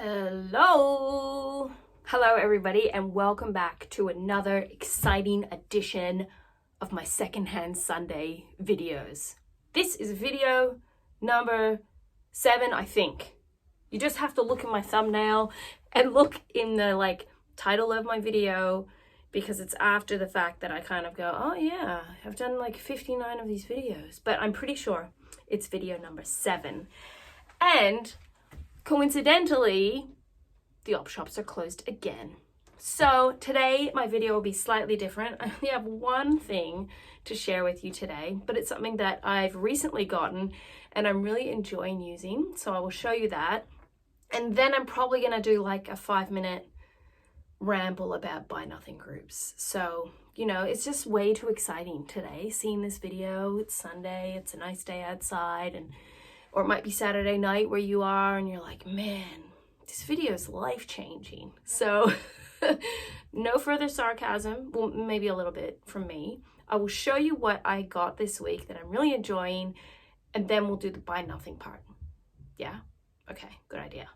Hello everybody, and welcome back to another exciting edition of my secondhand Sunday videos. This is video number 7, I think. You just have to look at my thumbnail and look in the title of my video, because it's after the fact that I kind of go, oh yeah, I've done 59 of these videos, but I'm pretty sure it's video number 7. And coincidentally, the op shops are closed again. So today my video will be slightly different. I only have one thing to share with you today, but it's something that I've recently gotten and I'm really enjoying using. So I will show you that. And then I'm probably gonna do a 5-minute ramble about buy nothing groups. So, it's just way too exciting today seeing this video. It's Sunday, it's a nice day outside, or it might be Saturday night where you are and you're like, man, this video is life-changing. So no further sarcasm, well, maybe a little bit from me. I will show you what I got this week that I'm really enjoying, and then we'll do the buy nothing part. Yeah? Okay, good idea.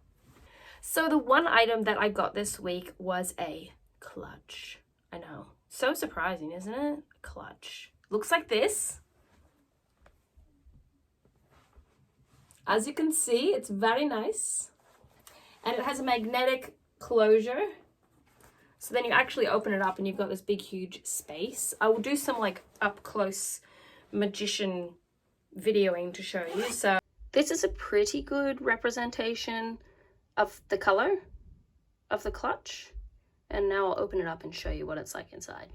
So the one item that I got this week was a clutch. I know, so surprising, isn't it? A clutch. Looks like this. As you can see, it's very nice. And it has a magnetic closure. So then you actually open it up and you've got this big, huge space. I will do some up close magician videoing to show you. So this is a pretty good representation of the color of the clutch. And now I'll open it up and show you what it's like inside.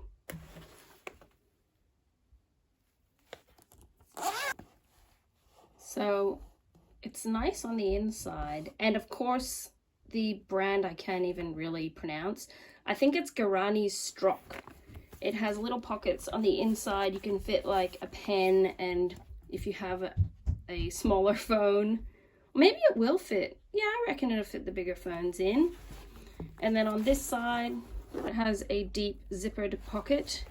So it's nice on the inside, and of course the brand I can't even really pronounce. I think it's Guarani's Strock. It has little pockets on the inside. You can fit a pen, and if you have a smaller phone, maybe it will fit. Yeah, I reckon it'll fit the bigger phones in. And then on this side, it has a deep zippered pocket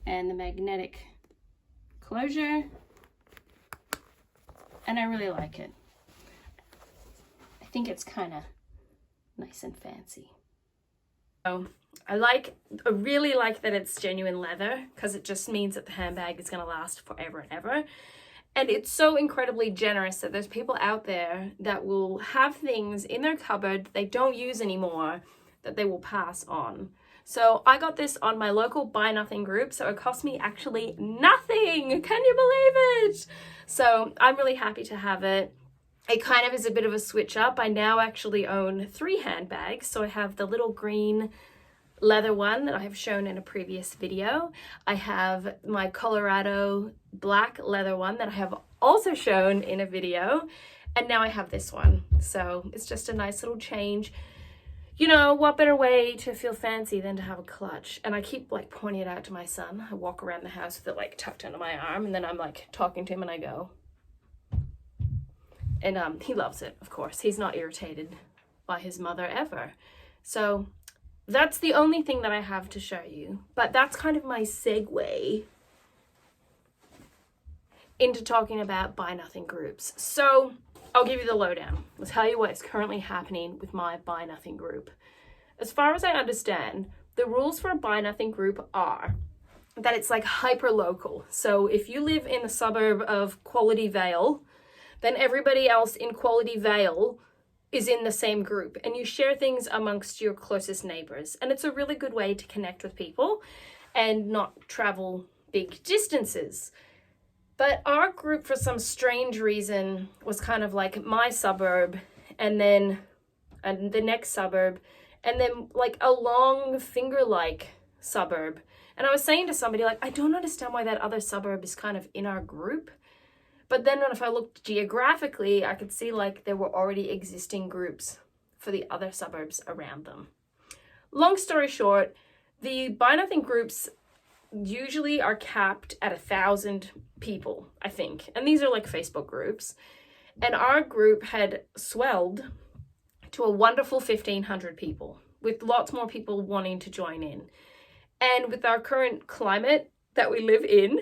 and the magnetic closure. And I really like it. I think it's kind of nice and fancy. So I really like that it's genuine leather, because it just means that the handbag is going to last forever and ever. And it's so incredibly generous that there's people out there that will have things in their cupboard that they don't use anymore that they will pass on. So I got this on my local buy nothing group, so it cost me actually nothing. Can you believe it? So I'm really happy to have it. It kind of is a bit of a switch up. I now actually own 3 handbags. So I have the little green leather one that I have shown in a previous video. I have my Colorado black leather one that I have also shown in a video. And now I have this one. So it's just a nice little change. What better way to feel fancy than to have a clutch? And I keep pointing it out to my son. I walk around the house with it tucked under my arm, and then I'm talking to him and I go. And he loves it, of course. He's not irritated by his mother ever. So that's the only thing that I have to show you. But that's kind of my segue into talking about buy nothing groups. So I'll give you the lowdown. I'll tell you what's currently happening with my buy nothing group. As far as I understand, the rules for a buy nothing group are that it's hyper local. So if you live in the suburb of Quality Vale, then everybody else in Quality Vale is in the same group, and you share things amongst your closest neighbors. And it's a really good way to connect with people and not travel big distances. But our group, for some strange reason, was kind of my suburb, and then the next suburb, and then a long finger-like suburb. And I was saying to somebody, I don't understand why that other suburb is kind of in our group. But then if I looked geographically, I could see there were already existing groups for the other suburbs around them. Long story short, the buy nothing groups usually are capped at 1,000 people, I think. And these are Facebook groups. And our group had swelled to a wonderful 1,500 people, with lots more people wanting to join in. And with our current climate that we live in,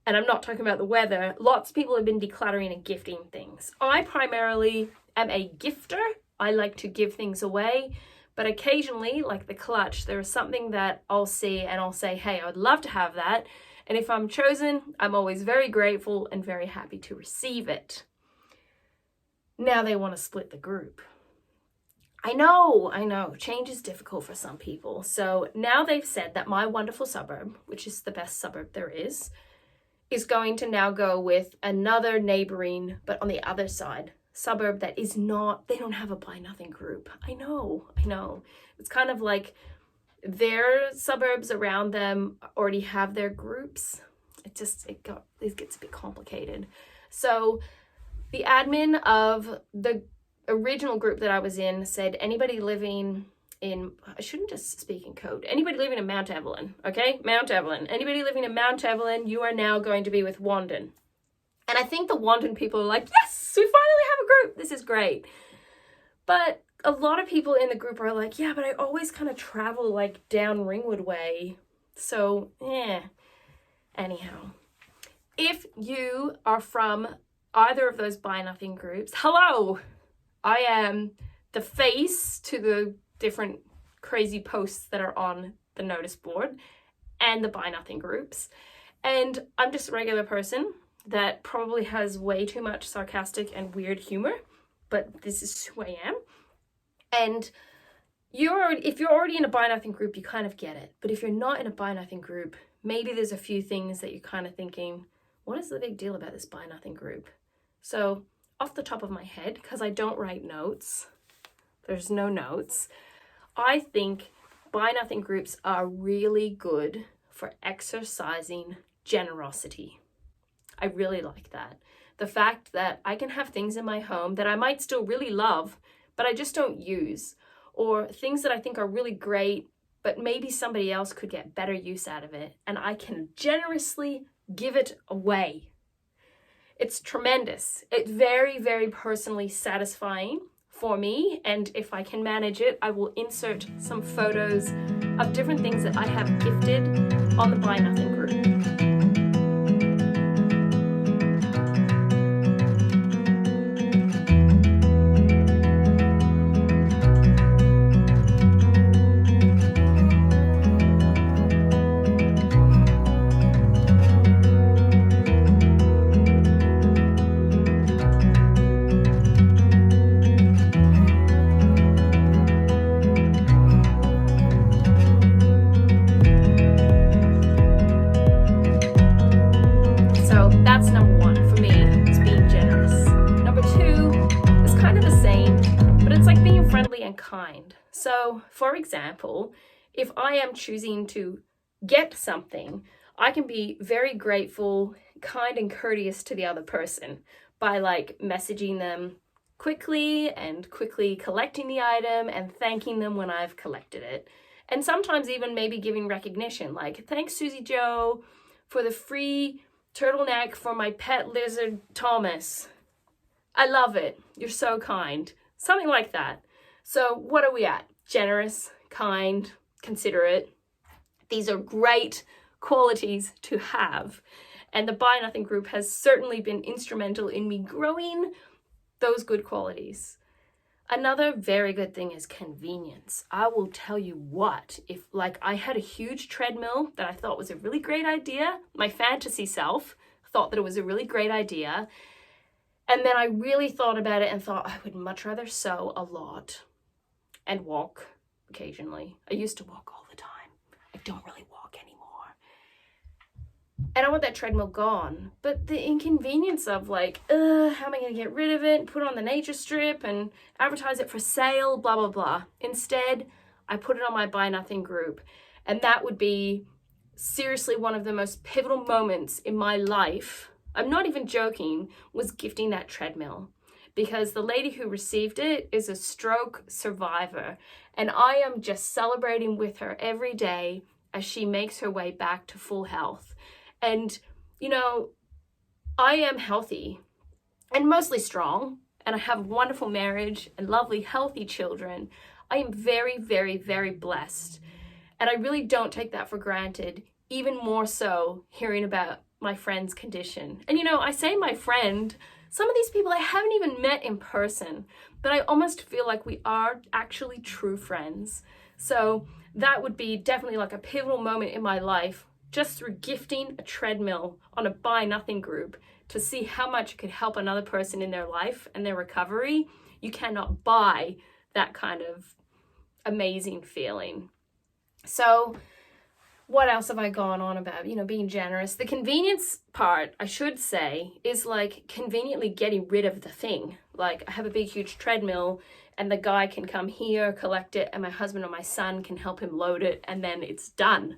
and I'm not talking about the weather, lots of people have been decluttering and gifting things. I primarily am a gifter I like to give things away, but occasionally, like the clutch, there is something that I'll see and I'll say, hey, I would love to have that. And if I'm chosen, I'm always very grateful and very happy to receive it. Now they want to split the group. I know, change is difficult for some people. So now they've said that my wonderful suburb, which is the best suburb there is going to now go with another neighboring, but on the other side, suburb that is not, they don't have a buy nothing group. I know. It's kind of like their suburbs around them already have their groups. It gets a bit complicated. So the admin of the original group that I was in said anybody living in, I shouldn't just speak in code, anybody living in Mount Evelyn, okay? Mount Evelyn. Anybody living in Mount Evelyn, you are now going to be with Wandon. And I think the Wandon people are like, yes, we finally have a group. This is great. But a lot of people in the group are like, yeah, but I always kind of travel like down Ringwood way. So, anyhow. If you are from either of those buy nothing groups, hello, I am the face to the different crazy posts that are on the notice board and the buy nothing groups. And I'm just a regular person that probably has way too much sarcastic and weird humor, but this is who I am. And if you're already in a buy nothing group, you kind of get it. But if you're not in a buy nothing group, maybe there's a few things that you're kind of thinking, what is the big deal about this buy nothing group? So off the top of my head, because I don't write notes, there's no notes, I think buy nothing groups are really good for exercising generosity. I really like that. The fact that I can have things in my home that I might still really love, but I just don't use, or things that I think are really great, but maybe somebody else could get better use out of it, and I can generously give it away. It's tremendous. It's very, very personally satisfying for me, and if I can manage it, I will insert some photos of different things that I have gifted on the Buy Nothing group. That's number one for me, is being generous. Number two is kind of the same, but it's like being friendly and kind. So, for example, if I am choosing to get something, I can be very grateful, kind and courteous to the other person by like messaging them quickly and quickly collecting the item and thanking them when I've collected it. And sometimes even maybe giving recognition, like, thanks Susie Joe for the free turtleneck for my pet lizard Thomas. I love it. You're so kind. Something like that. So what are we at? Generous, kind, considerate. These are great qualities to have. And the Buy Nothing group has certainly been instrumental in me growing those good qualities. Another very good thing is convenience. I will tell you what, if like I had a huge treadmill that I thought was a really great idea, my fantasy self thought that it was a really great idea, and then I really thought about it and thought I would much rather sew a lot and walk occasionally. I used to walk all the time. I don't really walk anymore. And I want that treadmill gone. But the inconvenience of like, how am I going to get rid of it, put it on the nature strip and advertise it for sale, blah, blah, blah. Instead, I put it on my Buy Nothing group. And that would be seriously one of the most pivotal moments in my life. I'm not even joking, was gifting that treadmill. Because the lady who received it is a stroke survivor. And I am just celebrating with her every day as she makes her way back to full health. And, you know, I am healthy and mostly strong, and I have a wonderful marriage and lovely, healthy children. I am very, very, very blessed. And I really don't take that for granted, even more so hearing about my friend's condition. And, you know, I say my friend, some of these people I haven't even met in person, but I almost feel like we are actually true friends. So that would be definitely like a pivotal moment in my life, just through gifting a treadmill on a buy nothing group to see how much it could help another person in their life and their recovery. You cannot buy that kind of amazing feeling. So what else have I gone on about? Being generous. The convenience part, I should say, is like conveniently getting rid of the thing. Like, I have a big, huge treadmill and the guy can come here, collect it, and my husband or my son can help him load it, and then it's done.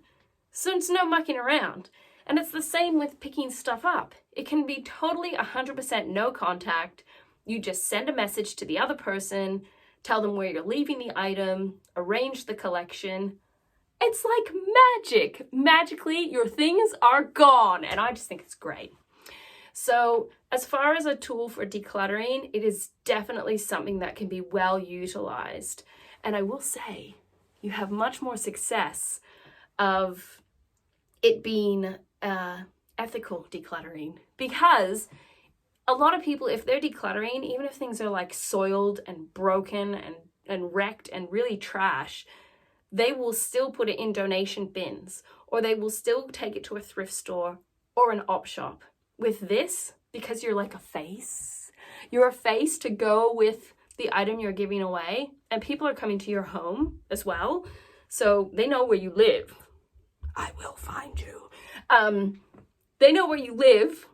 So it's no mucking around. And it's the same with picking stuff up. It can be totally 100% no contact. You just send a message to the other person, tell them where you're leaving the item, arrange the collection. It's like magic. Magically, your things are gone. And I just think it's great. So as far as a tool for decluttering, it is definitely something that can be well utilized. And I will say, you have much more success of it being ethical decluttering, because a lot of people, if they're decluttering, even if things are like soiled and broken and wrecked and really trash, they will still put it in donation bins, or they will still take it to a thrift store or an op shop. With this, because you're like a face, you're a face to go with the item you're giving away, and people are coming to your home as well, so they know where you live. I will find you. They know where you live.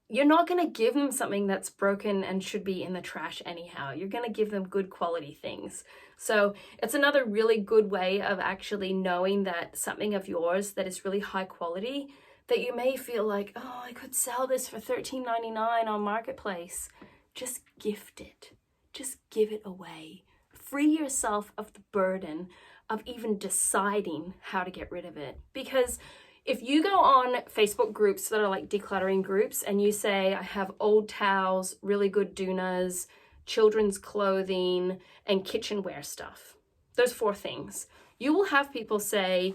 You're not going to give them something that's broken and should be in the trash anyhow. You're going to give them good quality things. So it's another really good way of actually knowing that something of yours that is really high quality, that you may feel like, oh, I could sell this for $13.99 on Marketplace. Just gift it. Just give it away. Free yourself of the burden of even deciding how to get rid of it. Because if you go on Facebook groups that are like decluttering groups and you say, I have old towels, really good doonas, children's clothing, and kitchenware stuff, those 4 things, you will have people say,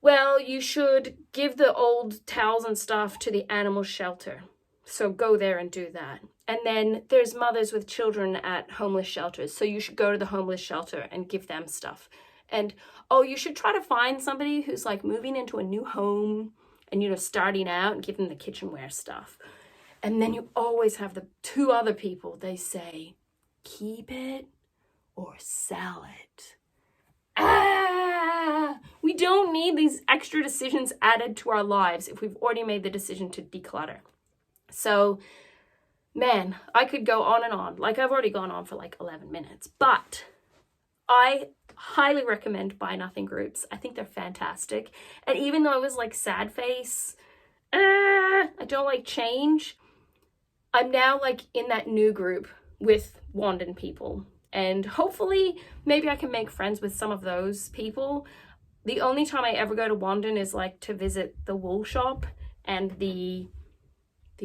well, you should give the old towels and stuff to the animal shelter. So go there and do that. And then there's mothers with children at homeless shelters. So you should go to the homeless shelter and give them stuff. And, oh, you should try to find somebody who's like moving into a new home and, starting out, and give them the kitchenware stuff. And then you always have the 2 other people, they say, keep it or sell it. We don't need these extra decisions added to our lives if we've already made the decision to declutter. So, man, I could go on and on. Like, I've already gone on for like 11 minutes, but I highly recommend Buy Nothing groups. I think they're fantastic. And even though I was like sad face, I don't like change, I'm now like in that new group with Wandin people. And hopefully maybe I can make friends with some of those people. The only time I ever go to Wandin is like to visit the wool shop and the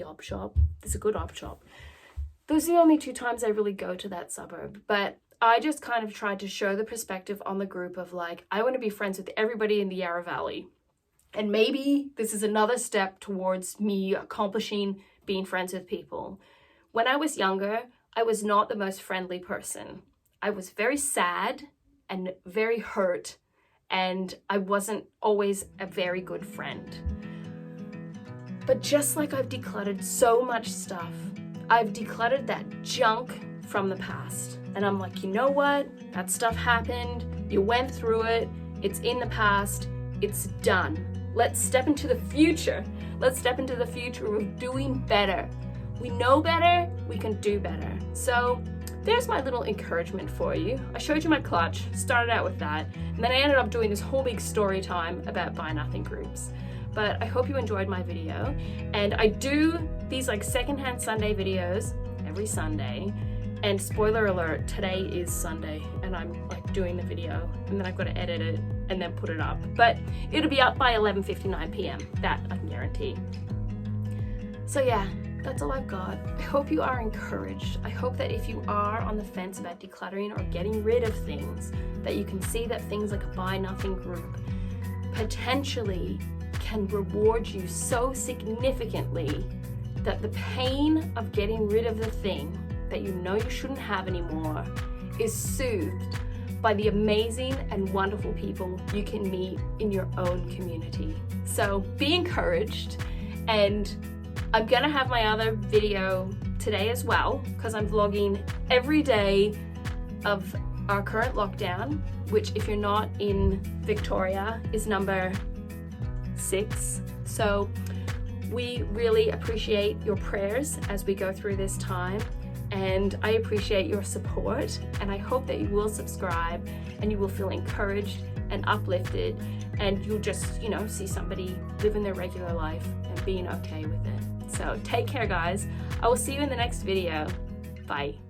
op shop. There's a good op shop. Those are the only 2 times I really go to that suburb. But I just kind of tried to show the perspective on the group of like, I want to be friends with everybody in the Yarra Valley. And maybe this is another step towards me accomplishing being friends with people. When I was younger, I was not the most friendly person. I was very sad and very hurt, and I wasn't always a very good friend. But just like I've decluttered so much stuff, I've decluttered that junk from the past. And I'm like, you know what? That stuff happened. You went through it. It's in the past. It's done. Let's step into the future. Let's step into the future of doing better. We know better, we can do better. So there's my little encouragement for you. I showed you my clutch, started out with that, and then I ended up doing this whole big story time about Buy Nothing groups. But I hope you enjoyed my video. And I do these like secondhand Sunday videos every Sunday. And spoiler alert, today is Sunday and I'm like doing the video, and then I've got to edit it and then put it up. But it'll be up by 11:59 p.m. That I can guarantee. So yeah, that's all I've got. I hope you are encouraged. I hope that if you are on the fence about decluttering or getting rid of things, that you can see that things like a Buy Nothing group potentially can reward you so significantly that the pain of getting rid of the thing that you know you shouldn't have anymore is soothed by the amazing and wonderful people you can meet in your own community. So be encouraged, and I'm gonna have my other video today as well, because I'm vlogging every day of our current lockdown, which if you're not in Victoria is number 6. So we really appreciate your prayers as we go through this time, and I appreciate your support, and I hope that you will subscribe and you will feel encouraged and uplifted, and you'll just, you know, see somebody living their regular life and being okay with it. So take care, guys. I will see you in the next video. Bye.